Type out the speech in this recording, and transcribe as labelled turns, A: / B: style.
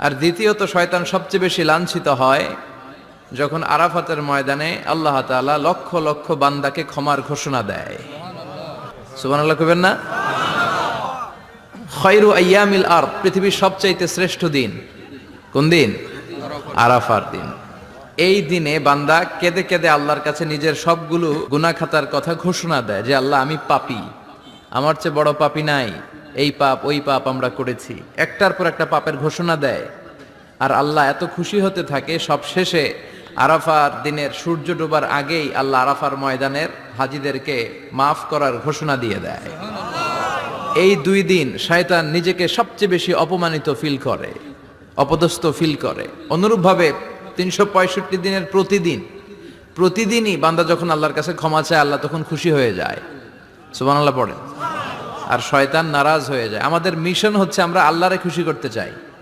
A: আর দ্বিতীয়ত শয়তান সবচেয়ে বেশি লাঞ্ছিত হয় যখন আরাফাতের ময়দানে আল্লাহ তাআলা লক্ষ লক্ষ বান্দাকে ক্ষমার ঘোষণা দেয়। সুবহানাল্লাহ কইবেন না? খায়রু আইয়ামিল আরদ, পৃথিবীর সবচাইতে শ্রেষ্ঠ দিন কোন দিন? আরাফার দিন। এই দিনে বান্দা কেঁদে কেঁদে আল্লাহর কাছে নিজের সবগুলো গুনাহ খাতার কথা ঘোষণা দেয় যে আল্লাহ আমি পাপী, আমার চেয়ে বড় পাপী নাই, এই পাপ ওই পাপ আমরা করেছি, একটার পর একটা পাপের ঘোষণা দেয়। আর আল্লাহ এত খুশি হতে থাকে, সব শেষে আরাফার দিনের সূর্য ডোবার আগেই আল্লাহ আরাফার ময়দানের হাজীদেরকে মাফ করার ঘোষণা দিয়ে দেয়। এই দুই দিন শয়তান নিজেকে সবচেয়ে বেশি অপমানিত ফিল করে, অপদস্থ ফিল করে। অনুরূপভাবে 365 দিনের প্রতিদিনই বান্দা যখন আল্লাহর কাছে ক্ষমা চায় আল্লাহ তখন খুশি হয়ে যায়। সুবহানাল্লাহ পড়ে। আর শয়তান নারাজ হয়ে যায়। আমাদের মিশন হচ্ছে আমরা আল্লাহরে খুশি করতে চাই।